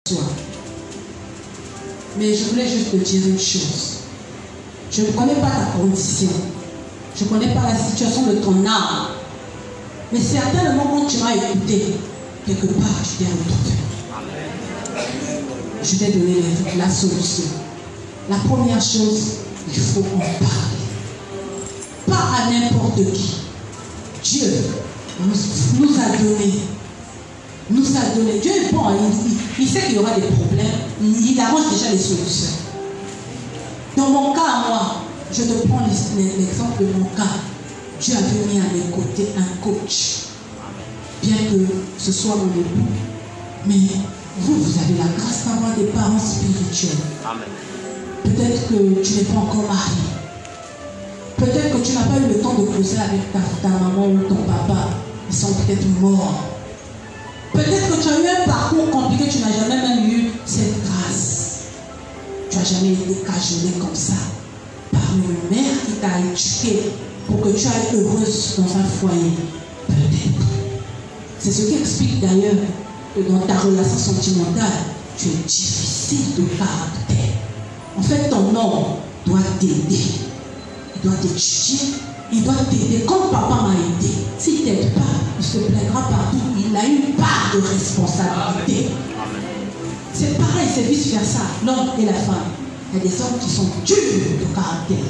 toi. Mais je voulais juste te dire une chose. Je ne connais pas ta condition. Je ne connais pas la situation de ton âme. Mais certainement, quand tu m'as écouté, quelque part, je t'ai retrouvé. Je t'ai donné la solution. La première chose, il faut en parler. Pas à n'importe qui. Dieu nous a donné. Dieu est bon, il sait qu'il y aura des problèmes. Il arrange déjà les solutions. Dans mon cas, moi, je te prends l'exemple de mon cas. Dieu avait mis à mes côtés un coach. Bien que ce soit mon époux. Mais vous avez la grâce d'avoir des parents spirituels. Peut-être que tu n'es pas encore marié. Peut-être que tu n'as pas eu le temps de causer avec ta maman ou ton papa. Ils sont peut-être morts. Peut-être que tu as eu un parcours compliqué, tu n'as jamais même eu cette grâce. Tu n'as jamais été cajolé comme ça par une mère qui t'a éduqué pour que tu ailles heureuse dans un foyer. Peut-être. C'est ce qui explique d'ailleurs que dans ta relation sentimentale, tu es difficile de caractère. En fait, ton homme doit t'aider. Il doit t'étudier. Il doit t'aider comme papa m'a aidé. S'il ne t'aide pas, il se plaindra partout. Il a une part de responsabilité. C'est pareil, c'est vice-versa. L'homme et la femme. Il y a des hommes qui sont durs de caractère.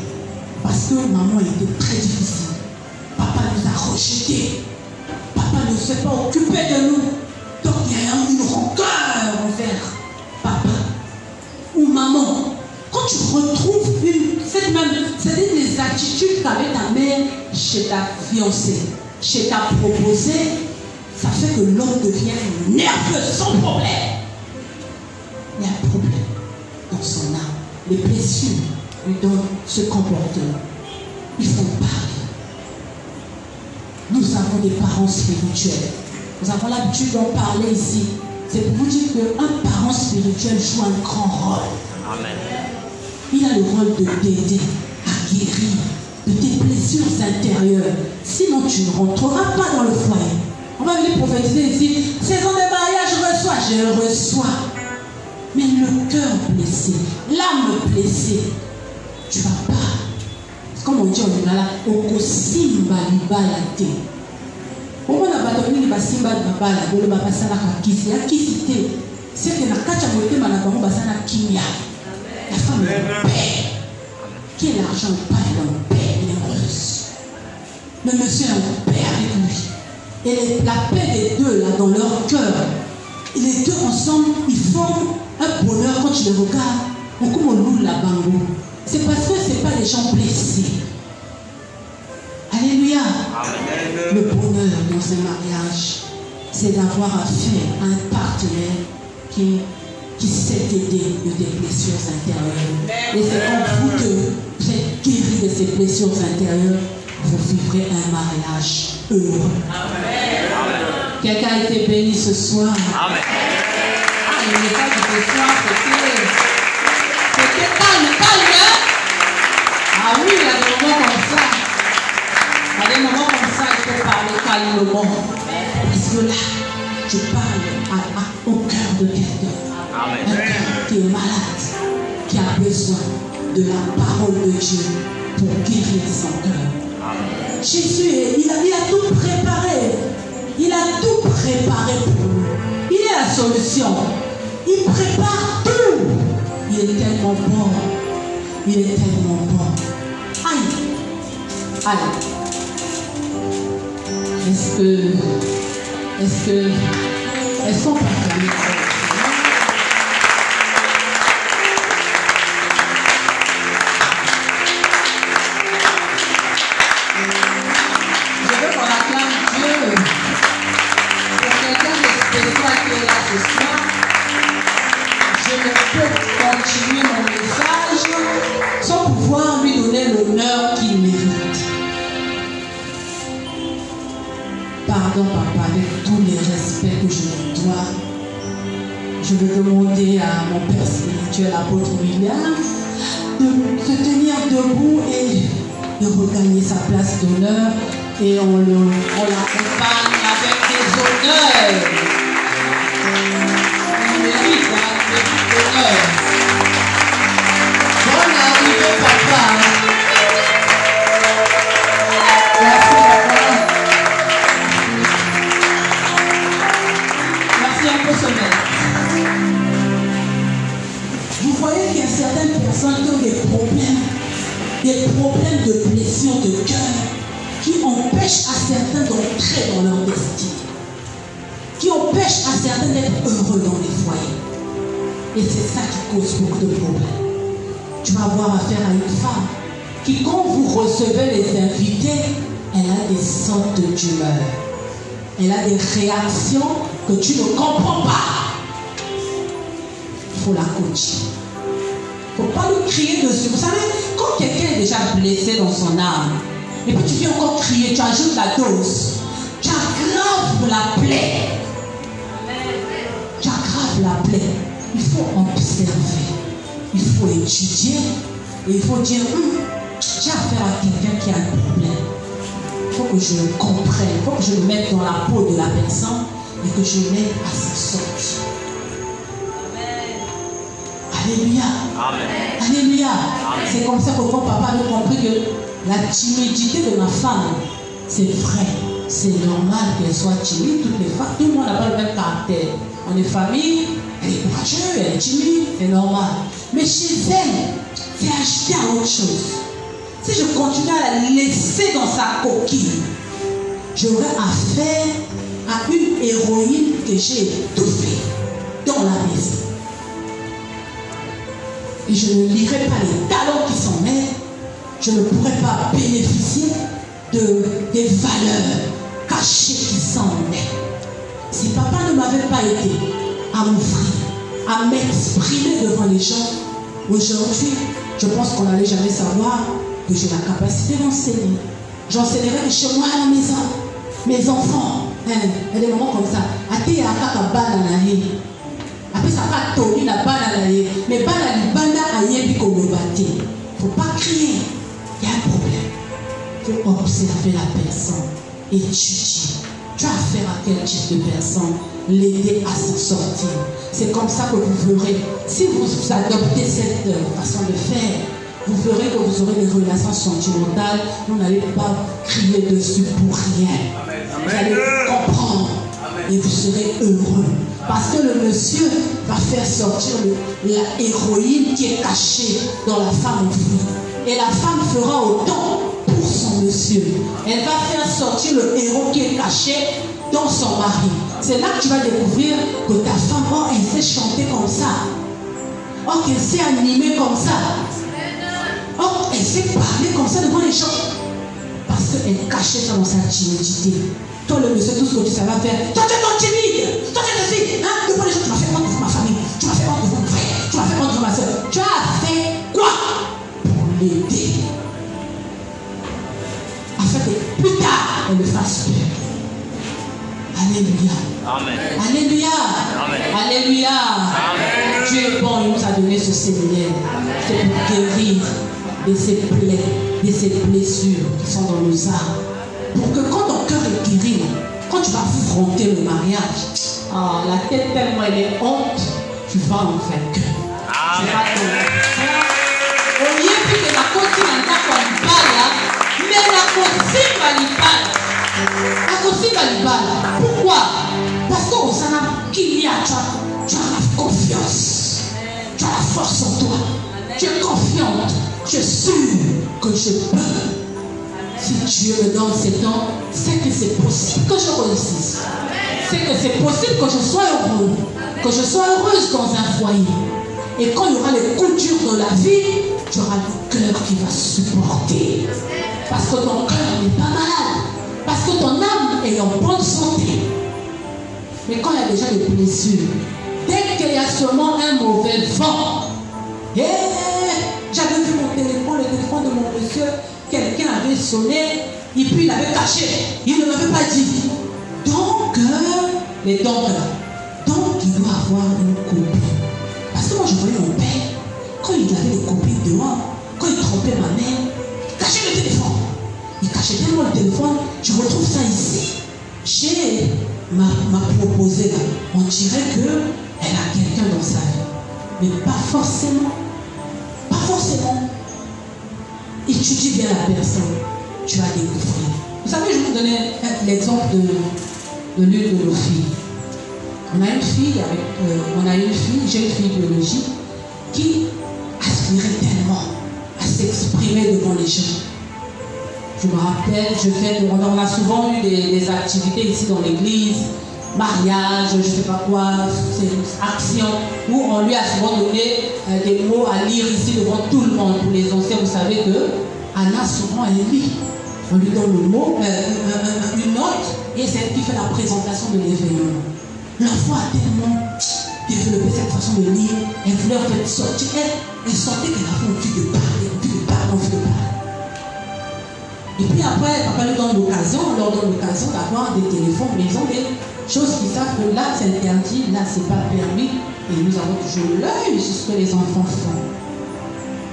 Parce que maman était très difficile. Papa nous a rejetés. Papa ne s'est pas occupé de nous. Donc il y a une rancœur envers papa ou maman. Quand tu retrouves c'est-à-dire les attitudes qu'avait ta mère chez ta fiancée, chez ta proposée, ça fait que l'homme devient nerveux sans problème. Il y a un problème dans son âme. Les blessures lui donnent ce comportement. Il faut parler. Nous avons des parents spirituels. Nous avons l'habitude d'en parler ici. C'est pour vous dire qu'un parent spirituel joue un grand rôle. Amen. Il a le rôle de t'aider à guérir de tes blessures intérieures. Sinon, tu ne rentreras pas dans le foyer. On va venir prophétiser ici. Saison de mariage, je reçois. Mais le cœur blessé, l'âme blessée, tu ne vas pas. Comme on dit en Lingala, Oko Simba Libalate. Au moins, on a battu Simba Libala, on a battu la Kisi. La Kisi, c'est que la Kacha Moté Malabamo Basana Kimia. La femme est en paix. Qui est l'argent pas, elle est en paix, elle est heureuse. Le monsieur est en paix avec lui. Et la paix des deux, là, dans leur cœur, et les deux ensemble, ils forment un bonheur quand tu les regardes. On comme on loue la bango. C'est parce que ce n'est pas les gens blessés. Alléluia. Amen. Le bonheur dans un mariage, c'est d'avoir affaire à un partenaire qui sait t'aider de tes blessures intérieures. Et c'est quand vous êtes guéri de ces blessures intérieures, vous vivrez un mariage heureux. Amen. Quelqu'un a été béni ce soir. Amen. Ah, le message de ce soir, c'était calme, hein? Ah oui, il y a des moments comme ça. Il y a des moments comme ça, il faut parler calmement. Parce que là, je parle au cœur de quelqu'un. Un cœur qui est malade, qui a besoin de la parole de Dieu pour guérir son cœur. Jésus, il a tout préparé. Il a tout préparé pour nous. Il est la solution. Il prépare tout. Il est tellement bon. Il est tellement bon. Aïe. Aïe. Est-ce qu'on peut faire ça? Je veux qu'on acclame Dieu pour quelqu'un de spirituel qui est là ce soir. Je ne peux continuer mon message sans pouvoir lui donner l'honneur qu'il mérite. Pardon, papa, avec tous les respects que je lui dois, je vais demander à mon père spirituel, l'apôtre William, de se tenir debout et de regagner sa place d'honneur. Et on l'accompagne avec des honneurs. On mérite, hein? des problèmes de blessure de cœur qui empêchent à certains d'entrer dans leur destin, qui empêchent à certains d'être heureux dans les foyers. Et c'est ça qui cause beaucoup de problèmes. Tu vas avoir affaire à une femme qui, quand vous recevez les invités, elle a des sortes d'humeur. Elle a des réactions que tu ne comprends pas. Il faut la coacher. Il ne faut pas lui crier dessus. Vous savez, quand quelqu'un est déjà blessé dans son âme, et puis tu viens encore crier, tu ajoutes la dose, tu aggraves la plaie. Tu aggraves la plaie. Il faut observer, il faut étudier, et il faut dire, j'ai affaire à quelqu'un qui a un problème. Il faut que je le comprenne, il faut que je me mette dans la peau de la personne et que je l'aide à s'en sortir. Alléluia. Amen. Alléluia. C'est comme ça que quand papa a compris que la timidité de ma femme, c'est vrai, c'est normal qu'elle soit timide. Toutes les femmes, tout le monde n'a pas le même caractère. On est famille, elle est courageuse, elle est timide, c'est normal. Mais chez elle, c'est ajouté à autre chose. Si je continue à la laisser dans sa coquille, j'aurai affaire à une héroïne que j'ai étouffée dans la maison. Et je ne lirai pas les talents qui s'en mêlent. Je ne pourrai pas bénéficier des valeurs cachées qui s'en mêlent. Si papa ne m'avait pas aidé à m'ouvrir, à m'exprimer devant les gens, aujourd'hui, je pense qu'on n'allait jamais savoir que j'ai la capacité d'enseigner. J'enseignerai de chez moi à la maison. Mes enfants, il y a des moments comme ça. Après, ça va tourner la balle, mais balle à il ne faut pas crier. Il y a un problème. Il faut observer la personne, étudier. Tu as affaire à quel type de personne, l'aider à s'en sortir. C'est comme ça que vous verrez. Si vous adoptez cette façon de faire, vous verrez que vous aurez des relations sentimentales. Vous n'allez pas crier dessus pour rien. Vous allez comprendre. Et vous serez heureux. Parce que le monsieur va faire sortir la héroïne qui est cachée dans la femme enfouie. Et la femme fera autant pour son monsieur. Elle va faire sortir le héros qui est caché dans son mari. C'est là que tu vas découvrir que ta femme, oh, elle sait chanter comme ça. Oh, qu'elle s'est animée comme ça. Oh, elle sait parler comme ça devant les gens. Parce qu'elle cachait ça dans sa timidité. Toi, le monsieur, tout ce que tu savais faire, toi, tu es ton timide. Toi, tu es ceci. Hein? Devant les gens, tu m'as fait honte devant ma famille. Tu m'as fait honte devant mon frère. Tu m'as fait honte devant ma soeur. Tu as fait quoi pour l'aider? Afin que plus tard, elle le fasse peur. Alléluia. Amen. Alléluia. Amen. Alléluia. Amen. Dieu est bon, il nous a donné ce séminaire. C'est pour guérir de ces plaies, de ces blessures qui sont dans nos âmes. Pour que quand ton cœur est guéri, quand tu vas affronter le mariage, la tête tellement elle est honte, tu vas en vainqueur. C'est pas ton. Au lieu de la continue à parler, mais la continue à lui parler. La continue à lui parler. Pourquoi? Parce qu'au sein qu'il y a, tu as la confiance. Tu as la force en toi. Tu es confiante. Tu es sûr que je peux. Si Dieu me donne ces temps, c'est que c'est possible que je réussisse. C'est que c'est possible que je sois heureux. Que je sois heureuse dans un foyer. Et quand il y aura les coups durs de la vie, tu auras le cœur qui va supporter. Parce que ton cœur n'est pas malade. Parce que ton âme est en bonne santé. Mais quand il y a déjà des blessures, dès qu'il y a seulement un mauvais vent, j'avais vu mon téléphone, le téléphone de mon monsieur, quelqu'un avait sonné, et puis il avait caché. Il ne m'avait pas dit. Donc, il doit avoir une copine. Parce que moi, je voyais mon père, quand il avait des copines dehors, quand il trompait ma mère, il cachait le téléphone. Il cachait tellement le téléphone, je retrouve ça ici. J'ai m'a proposé là. On dirait qu'elle a quelqu'un dans sa vie. Mais pas forcément. Pas forcément. Étudie bien la personne. Tu vas découvrir. Vous savez, je vais vous donner l'exemple de l'une de nos filles. On a une fille, j'ai une fille biologique qui aspirait tellement à s'exprimer devant les gens. Je me rappelle, on a souvent eu des activités ici dans l'église, mariage, je ne sais pas quoi, actions, où on lui a souvent donné des mots à lire ici devant tout le monde. Pour les anciens, vous savez que Anna souvent elle lit. On lui donne le mot, une note, et c'est elle qui fait la présentation de l'événement. L'enfant a tellement développé cette façon de lire, elle voulait en fait sortir, elle sentait qu'elle avait envie de parler, envie de parler. Et puis après, papa lui donne l'occasion, on leur donne l'occasion d'avoir des téléphones maison, des choses qui savent que là c'est interdit, là c'est pas permis, et nous avons toujours l'œil sur ce que les enfants font.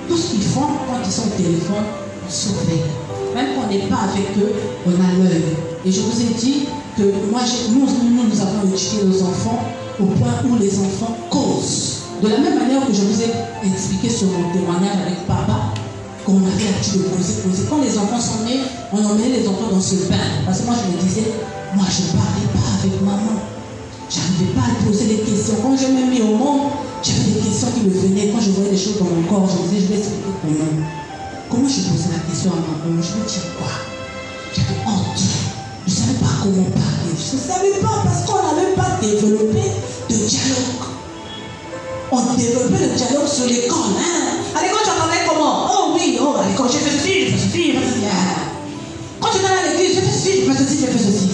Tout ce qu'ils font quand ils sont au téléphone, on surveille. Même quand on n'est pas avec eux, on a l'œil. Et je vous ai dit que nous avons éduqué nos enfants au point où les enfants causent. De la même manière que je vous ai expliqué sur mon témoignage avec papa, qu'on avait l'habitude de poser. Quand les enfants sont nés, on emmenait les enfants dans ce bain. Parce que moi je me disais, moi je ne parlais pas avec maman. Je n'arrivais pas à poser des questions. Quand je me mis au monde, j'avais des questions qui me venaient. Quand je voyais des choses dans mon corps, je me disais, je vais expliquer comment. Comment je posais la question à maman? Je me disais quoi? J'avais honte. Je ne savais pas comment parler. Je ne savais pas parce qu'on n'avait pas développé de dialogue. On développait le dialogue sur l'école. À l'école, tu entendais comment? Oh oui, oh, à l'école, j'ai fait ceci, j'ai fait ceci, j'ai fait ceci. Quand tu es à l'église, j'ai fait ceci, j'ai fait ceci, j'ai fait ceci.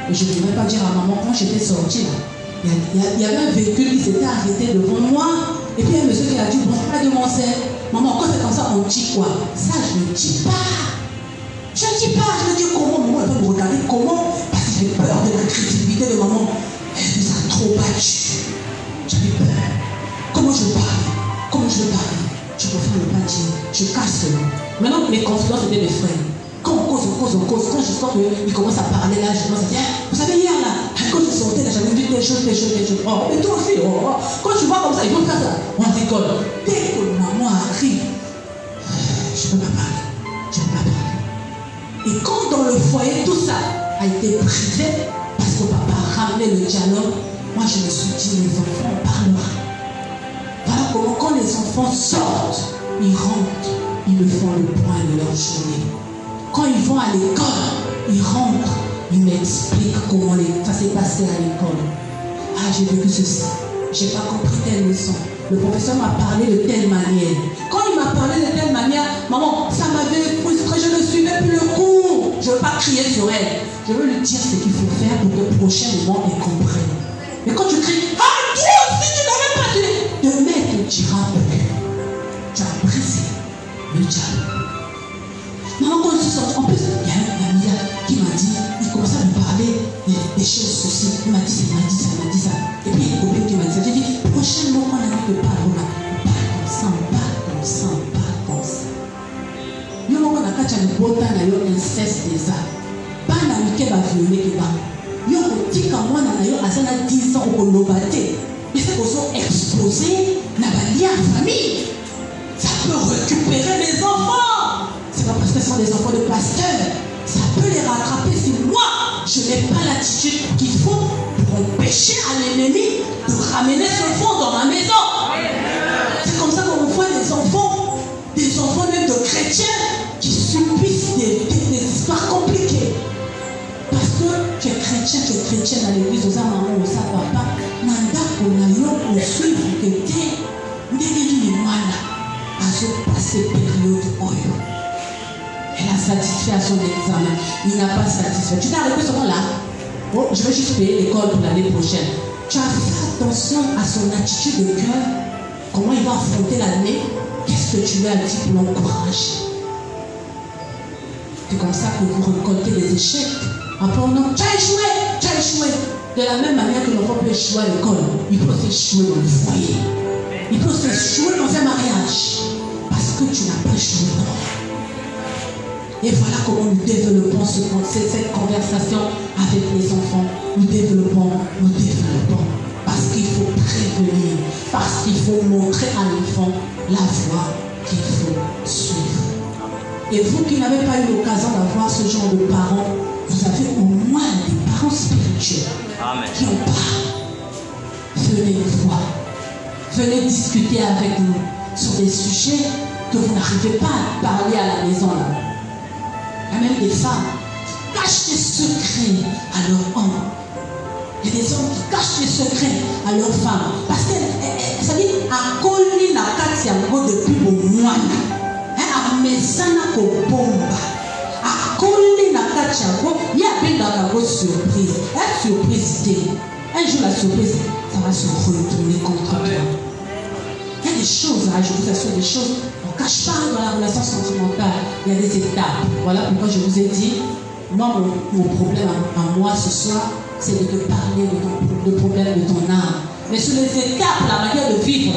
Et je ne devais pas dire à maman, quand j'étais sortie là, il y avait un véhicule qui s'était arrêté devant moi. Et puis il y a un monsieur qui a dit, bon, pas de mon sel. Maman, quand c'est comme ça, on dit quoi? Ça, je ne dis pas. Je ne dis pas, je me dis comment, maman, elle va me regarder comment? Parce que j'ai peur de la crédibilité de maman. Elle nous a trop battus. J'avais peur. Comment je parle? Comment je parle? Je préfère ne pas dire. Je casse le nom. Maintenant, mes confidences étaient mes frères. Quand on cause, quand je sens qu'il commence à parler là, je commence à dire, vous savez, hier là, quand je sortais là, j'avais vu des choses. Oh, et toi aussi, oh. Quand tu vois comme ça, ils vont faire ça. On rigole. Dès que maman arrive, je ne peux pas parler. Je ne peux pas parler. Et quand dans le foyer, tout ça a été brisé, parce que papa a ramené le dialogue, moi je me suis dit, les enfants parlera. Voilà comment quand les enfants sortent, ils rentrent, ils me font le point de leur journée. Quand ils vont à l'école, ils rentrent, ils m'expliquent comment ça s'est passé à l'école. Ah, j'ai vécu ceci, j'ai pas compris telle leçon. Le professeur m'a parlé de telle manière. Quand il m'a parlé de telle manière, maman, ça m'avait frustré, je ne suivais plus le cours. Je ne veux pas crier sur elle. Je veux lui dire ce qu'il faut faire pour que prochainement elle comprenne. Mais quand tu cries, ah Dieu, si tu n'avais pas dit, demain tu diras plus. Tu as brisé le dialogue. Maman, quand je suis sortie, en plus, il y a un ami qui m'a dit, il commençait à me parler des choses ceci. Il m'a dit ça, il m'a dit ça, il m'a dit ça. Et puis il y a une copine qui m'a dit ça. J'ai dit, prochainement, quand on a dit que parle, on parle comme ça, on parle comme ça, on parle comme ça. Nous, on a fait un beau temps, on a eu un inceste des arts. Pas un ami qui va violer, qui va. Nous, on dit qu'à moi, on a eu 10 ans, on a nobaté. Mais c'est qu'on soit exposé, on a lié à la famille. Ça peut récupérer les enfants. C'est pas parce que ce sont des enfants de pasteurs. Ça peut les rattraper si moi, je n'ai pas l'attitude qu'il faut pour empêcher à l'ennemi de ramener ce fond dans ma maison. C'est comme ça qu'on voit des enfants même de chrétiens qui subissent des histoires compliquées. Parce que tu es chrétienne à l'église, aux maman, aux papa, nanda qu'on a eu pour suivre quelqu'un, n'est moi là, à ce passé période oyo. Elle a satisfait à son examen. Il n'a pas satisfait. Tu t'es arrêté ce moment-là. Oh, je vais juste payer l'école pour l'année prochaine. Tu as fait attention à son attitude de cœur. Comment il va affronter l'année. Qu'est-ce que tu lui as dit pour l'encourager? C'est comme ça que vous récoltez des échecs. Après, on dit, tu as échoué, tu as échoué. De la même manière que l'enfant peut échouer à l'école, il peut échouer dans le foyer. Il peut échouer dans un mariage. Parce que tu n'as pas échoué dans. Et voilà comment nous développons cette conversation avec les enfants. Nous développons. Parce qu'il faut prévenir. Parce qu'il faut montrer à l'enfant la voie qu'il faut suivre. Et vous qui n'avez pas eu l'occasion d'avoir ce genre de parents, vous avez au moins des parents spirituels. Amen. Qui en parlent. Venez nous voir. Venez discuter avec nous sur des sujets que vous n'arrivez pas à parler à la maison là. Il y a même des femmes qui cachent des secrets à leur homme. Il y a des hommes qui cachent des secrets à leurs femmes. Parce que, ça dit, à Koli na Katiango depuis au mois, à Mesana Kobomba, à Koli na Katiango, il y a bien dans la surprise. La surprise, un jour la surprise, ça va se retourner contre toi. Il y a des choses, je vous assure, des choses, on ne cache pas dans la relation sentimentale. Il y a des étapes. Voilà pourquoi je vous ai dit, moi, mon problème à moi ce soir, c'est de te parler de problème de ton âme. Mais sur les étapes, la manière de vivre,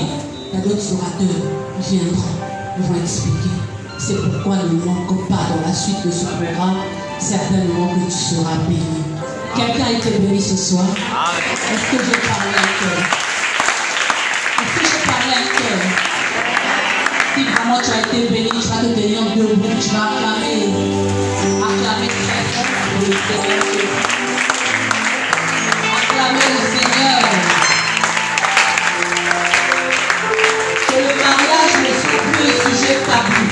il y a d'autres orateurs qui viendront, ils vont expliquer. C'est pourquoi ne manque pas dans la suite de ce programme, certainement que tu seras béni. Quelqu'un a été béni ce soir? Est-ce que j'ai parlé à cœur? Est-ce que j'ai parlé à cœur? Si vraiment tu as été béni, tu vas te tenir debout, tu vas acclamer très fort pour le Seigneur. Acclamer le Seigneur. Que le mariage ne soit plus le sujet tabou.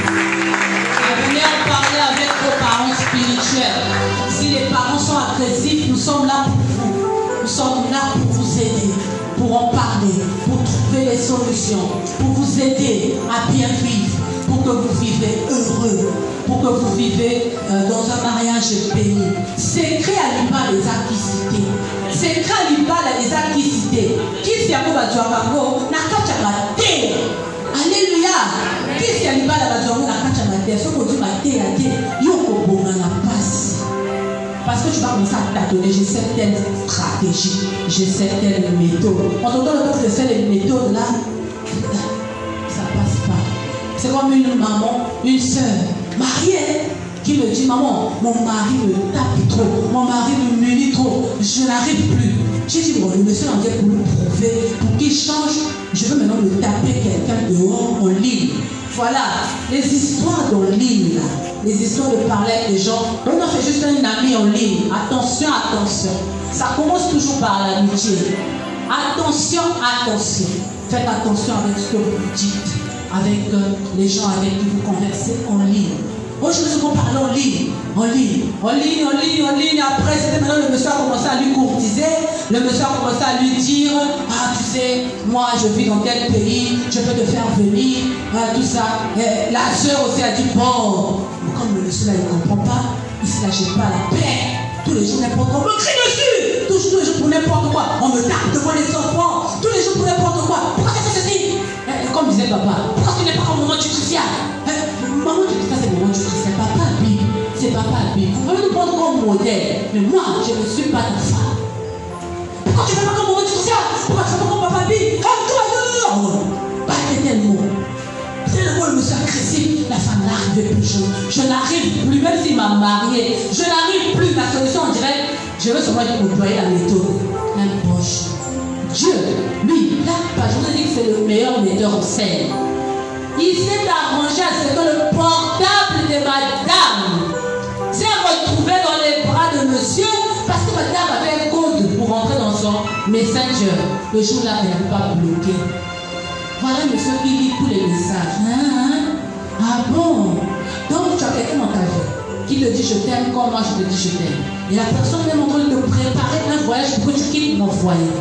Et venez en parler avec vos parents spirituels. Si les parents sont agressifs, nous sommes là pour vous. Nous sommes là pour vous aider, pour en parler, pour trouver les solutions, pour vous aider à bien vivre, pour que vous vivez heureux, pour que vous vivez dans un mariage béni. C'est écrit à l'Iba les acquisités. C'est écrit à l'Iba les acquisités. Qui s'y a mis à Djouabango, n'a qu'à terre. Alléluia. Qui s'y a mis à Djouabango, n'a qu'à terre. Ce qu'on dit ma terre, yoko bonga la passe. Parce que tu vas commencer à t'adonner, je sais telle stratégie, je sais telle méthode. On entend le temps de faire les méthodes là, ça passe pas. C'est comme une maman, une soeur mariée qui me dit, maman, mon mari me tape trop, mon mari me munit trop, je n'arrive plus. J'ai dit, bon, le monsieur en vient pour lui prouver, pour qu'il change, je veux maintenant le taper quelqu'un dehors en ligne. Voilà, les histoires en ligne là. Les histoires de parler avec les gens. On a fait juste un ami en ligne. Attention, attention. Ça commence toujours par l'amitié. Attention, attention. Faites attention avec ce que vous dites, avec les gens avec qui vous conversez en ligne. Aujourd'hui, on parle en ligne. Après, c'était maintenant le monsieur a commencé à lui courtiser. Le monsieur a commencé à lui dire, ah, tu sais, moi, je vis dans quel pays, je peux te faire venir, tout ça. Et la soeur aussi a dit, bon, comme le monsieur là, il ne comprend pas, il ne se lâche pas la paix. Tous les jours, n'importe quoi, on me crie dessus. Tous les jours pour n'importe quoi. On me tape devant les enfants. Tous les jours pour n'importe quoi. Pourquoi tu fais ceci? Comme disait papa, pourquoi tu n'es pas au moment du chrétien? Maman du chrétien, c'est le moment du chrétien. Papa habille. C'est papa habille. Vous pouvez nous prendre comme modèle. Mais moi, je ne suis pas ta femme. Pourquoi tu ne fais pas comme moment du chrétien? Pourquoi tu ne fais pas comme papa habille? Pas tellement. Tellement le monsieur agressif, la femme n'arrivait plus. Je n'arrive plus, même s'il m'a marié, je n'arrive plus. La solution, on dirait, je veux seulement employer la méthode. La poche. Dieu, lui, là, je vous ai dit que c'est le meilleur metteur en scène. Il s'est arrangé à ce que le portable de madame s'est retrouvé dans les bras de monsieur parce que madame avait un code pour rentrer dans son messenger. Le jour-là, elle n'avait pas bloqué. Voilà monsieur qui lit tous les messages. Ah bon? Donc tu as quelqu'un dans ta vie qui te dit je t'aime comme moi je te dis je t'aime. Et la personne est en train de te préparer un voyage pour que tu quittes mon foyer.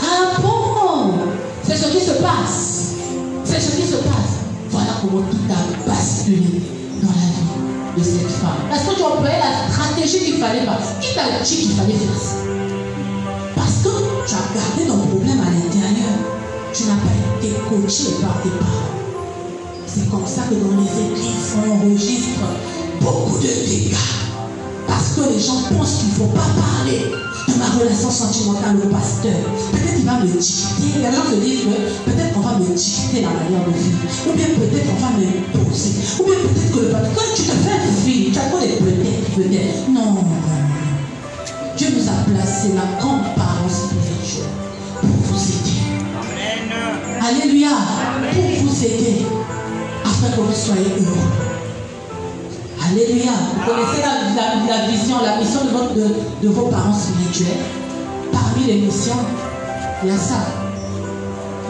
Ah bon? C'est ce qui se passe. C'est ce qui se passe. Voilà comment tout a basculé dans la vie de cette femme. Est-ce que tu as employé la stratégie qu'il fallait faire? Qui t'a dit qu'il fallait faire ça? Parce que tu as gardé ton problème à l'intérieur. Tu n'as pas été coaché par tes parents. C'est comme ça que dans les églises, on enregistre beaucoup de dégâts. Parce que les gens pensent qu'il ne faut pas parler de ma relation sentimentale au pasteur. Peut-être qu'il va me dicter. Les gens se disent que peut-être qu'on va me dicter la manière de vivre. Ou bien peut-être qu'on va m'imposer. Ou bien peut-être que le pasteur, quand tu te fais vivre, tu as quoi des peut-être. Non. Dieu nous a placé là comme parents spirituels pour vous aider. Alléluia. Pour vous aider afin que vous soyez heureux. Alléluia. Vous connaissez la vision, la mission de vos parents spirituels. Parmi les missions, il y a ça.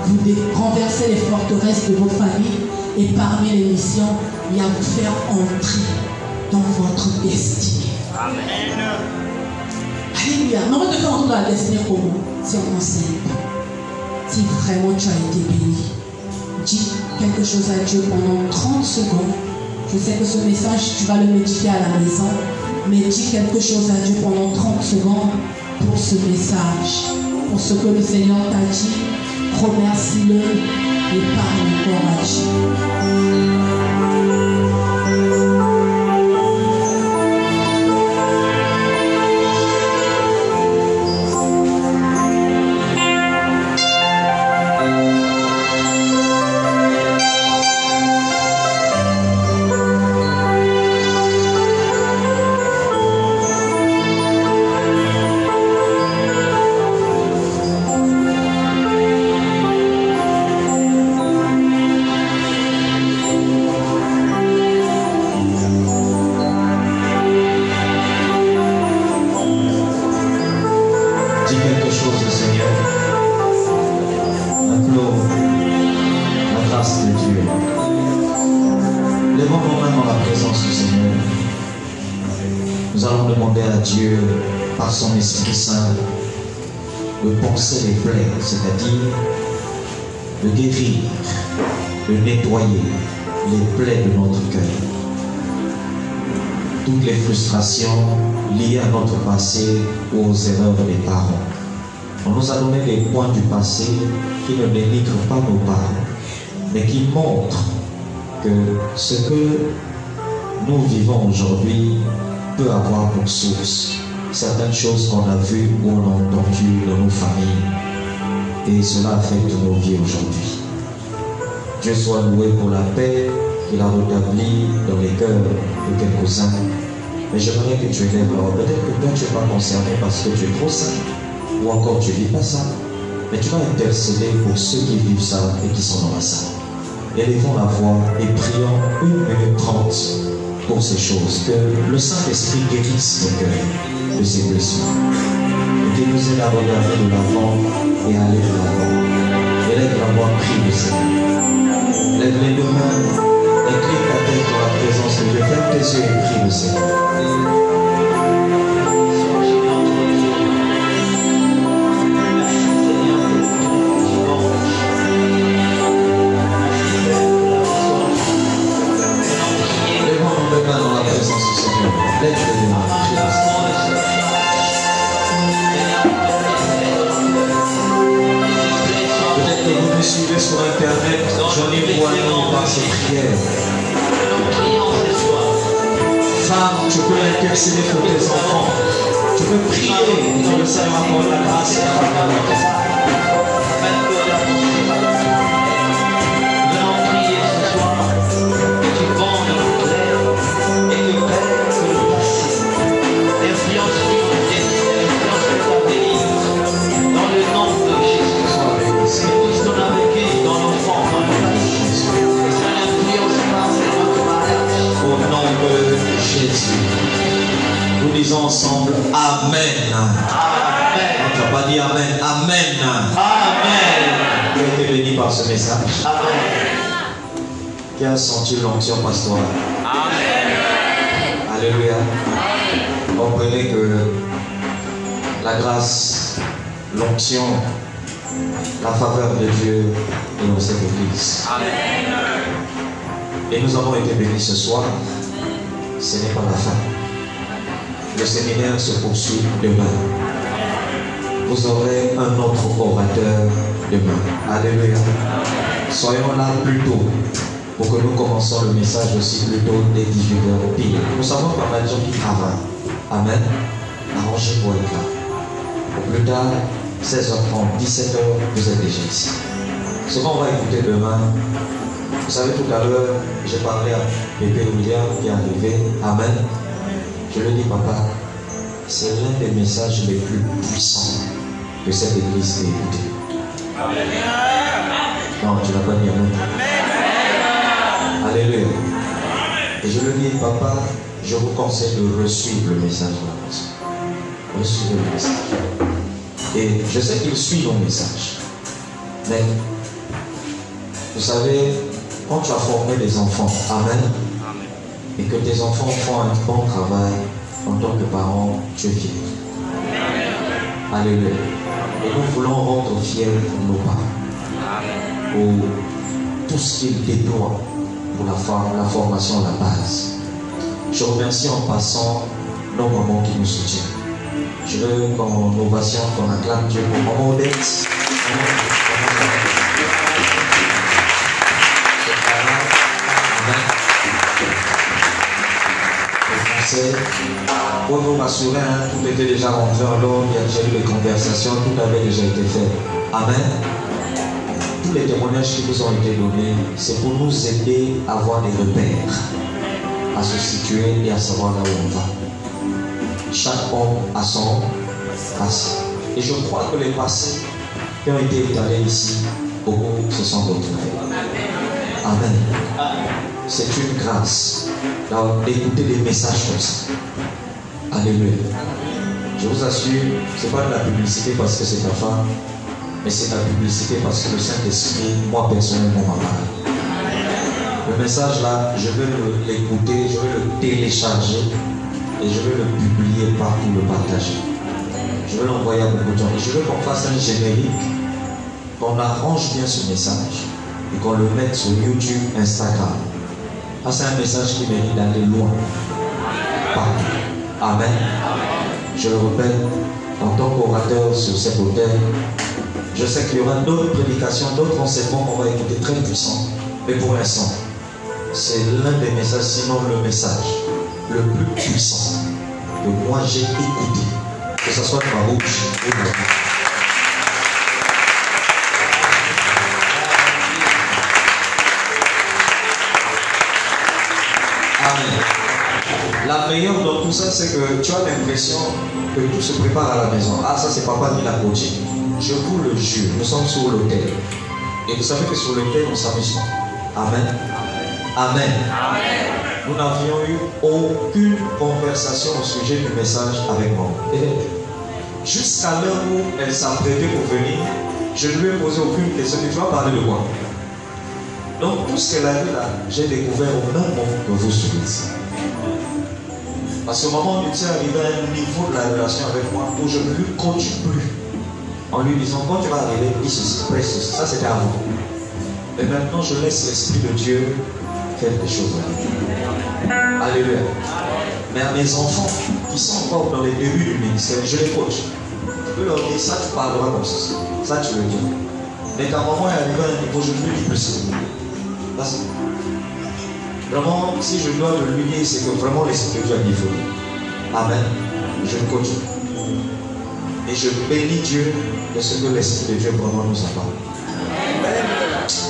Vous renversez les forteresses de vos familles Et parmi les missions, il y a vous faire entrer dans votre destinée. Amen. Alléluia. Mais on va te faire entrer dans la destinée comment? Si on enseigne. Si vraiment tu as été béni, dis quelque chose à Dieu pendant 30 secondes. Je sais que ce message, tu vas le méditer à la maison, mais dis quelque chose à Dieu pendant 30 secondes pour ce message, pour ce que le Seigneur t'a dit. Remercie-le et parle encore à Dieu. Dieu, par son Esprit Saint, de penser les plaies, c'est-à-dire de guérir, de nettoyer les plaies de notre cœur. Toutes les frustrations liées à notre passé ou aux erreurs des parents. On nous a donné des points du passé qui ne dénigrent pas nos parents, mais qui montrent que ce que nous vivons aujourd'hui peut avoir pour source certaines choses qu'on a vues ou on a entendues dans nos familles, et cela affecte nos vies aujourd'hui. Dieu soit loué pour la paix qu'il a rétablie dans les cœurs de quelques-uns. Mais j'aimerais que tu élèves là. Peut-être que toi tu n'es pas concerné parce que tu es trop saint, ou encore tu ne vis pas ça, mais tu vas intercéder pour ceux qui vivent ça et qui sont dans la salle. Élevons la voix et prions 1 minute 30 pour ces choses, que le Saint-Esprit guérisse nos cœurs de ces blessures, et qu'il nous aide à regarder de l'avant et à aller de l'avant. Élève la voix, prie le Seigneur. Lève les deux mains, incline ta tête dans la présence de Dieu. Ferme tes yeux et prie le Seigneur. Suivez sur internet, Johnny Boigny par ses prières. Femme, tu peux intercéder pour tes enfants. Tu peux prier que le Seigneur accorde la grâce et la faveur. Venons prier ce soir que tu bandes nos plaies et que pères que le passé. L'influence de ta bénédiction dans le nom de Jésus. C'est tout ce qu'on a vécu dans l'enfant, dans le passé. Ça n'influence pas notre mariage. Au nom de Jésus. Nous disons ensemble Amen. Amen. Tu n'as pas dit Amen. Amen. Amen. Tu as été béni par ce message. Amen. Qui a senti l'onction pastorale? Amen. Alléluia. Comprenez que la grâce, l'onction, la faveur de Dieu est dans cette église. Amen. Et nous avons été bénis ce soir. Ce n'est pas la fin. Le séminaire se poursuit demain. Vous aurez un autre orateur demain. Alléluia. Soyons là plus tôt pour que nous commençons le message aussi plus tôt dès 18h pile. Nous savons qu'il y a des gens qui travaillent. Amen. Arrangez-vous avec là. Au plus tard, 16h30, 17h, vous êtes déjà ici. Ce qu'on va écouter demain, vous savez, tout à l'heure, j'ai parlé à Pépé William qui est arrivé. Amen. Je le dis, papa, c'est l'un des messages les plus puissants que cette église ait écouté. Non, tu n'as pas dit Amen. Alléluia. Et je le dis, papa, je vous conseille de resuivre le message de la maison. Resuivez le message. Et je sais qu'il suit nos messages. Mais, vous savez, quand tu as formé des enfants, amen, et que tes enfants font un bon travail, en tant que parent, tu es fier. Alléluia. Et nous voulons rendre fiers nos parents pour tout ce qu'ils déploient pour la formation, la base. Je remercie en passant nos mamans qui nous soutiennent. Je veux qu'en ovation, qu'on acclame Dieu pour maman Odette. Pour vous rassurer, tout était déjà rentré en l'ordre, il y a déjà eu des conversations, tout avait déjà été fait. Amen. Tous les témoignages qui vous ont été donnés, c'est pour nous aider à avoir des repères, à se situer et à savoir là où on va. Chaque homme a son passé. Et je crois que les passés qui ont été étalés ici, beaucoup se sont retrouvés. Amen. C'est une grâce d'écouter des messages comme ça. Alléluia. Je vous assure, ce n'est pas de la publicité parce que c'est ta femme, mais c'est de la publicité parce que le Saint-Esprit, moi personnellement, m'a parlé. Le message là, je vais l'écouter, je vais le télécharger et je vais le publier partout, le partager. Je vais l'envoyer à beaucoup de gens et je veux qu'on fasse un générique, qu'on arrange bien ce message et qu'on le mette sur YouTube, Instagram. C'est un message qui mérite d'aller loin. Partout. Amen. Je le répète, en tant qu'orateur sur cet autel, je sais qu'il y aura d'autres prédications, d'autres enseignements qu'on va écouter très puissants. Mais pour l'instant, c'est l'un des messages, sinon le message le plus puissant que moi j'ai écouté, que ce soit de ma bouche ou de ma bouche. La meilleure dans tout ça, c'est que tu as l'impression que tout se prépare à la maison. Ah, ça c'est papa qui l'a coaché. Je vous le jure, nous sommes sur l'autel. Et vous savez que sur l'autel, on s'amuse pas. Amen. Amen. Amen. Nous n'avions eu aucune conversation au sujet du message avec maman. Jusqu'à l'heure où elle s'apprêtait pour venir, je ne lui ai posé aucune question. Tu vas parler de quoi? Donc tout ce qu'elle a dit là, j'ai découvert au même moment que vous suivez. Parce que maman tu es arrivé à un niveau de la relation avec moi où je ne lui coach plus. En lui disant, quand tu vas arriver, dis ceci, presse ceci. Ça c'était avant. Et maintenant je laisse l'Esprit de Dieu faire des choses. Alléluia. Mais à mes enfants qui sont encore dans les débuts du ministère, je les coach. Je peux leur dire, ça tu parleras comme ceci. Ça tu le dis. Mais quand maman est arrivée à un niveau, je ne lui dis plus. Vraiment, si je dois le lui dire, c'est que vraiment l'Esprit de Dieu a dit faut. Amen. Je le coach. Et je bénis Dieu de ce que l'Esprit de Dieu vraiment nous a parlé.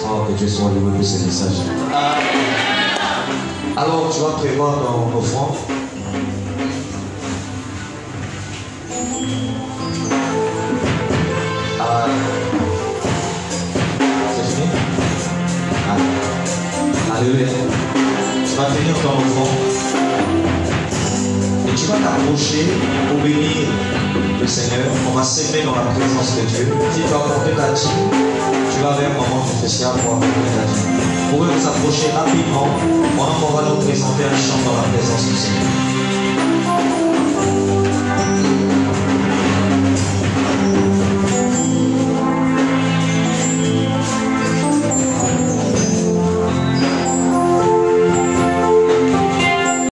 Oh, que Dieu soit loué pour ce message. Alors, tu vas prévoir dans l'offrande. C'est fini? Alléluia. Tu vas tenir ton offrande. Et tu vas t'approcher pour bénir le Seigneur. On va s'aimer dans la présence de Dieu. Si tu vas porter ta dîme, tu vas vers un moment du festival pour apporter ta dîme. Vous pouvez vous approcher rapidement pendant qu'on va nous présenter un chant dans la présence du Seigneur.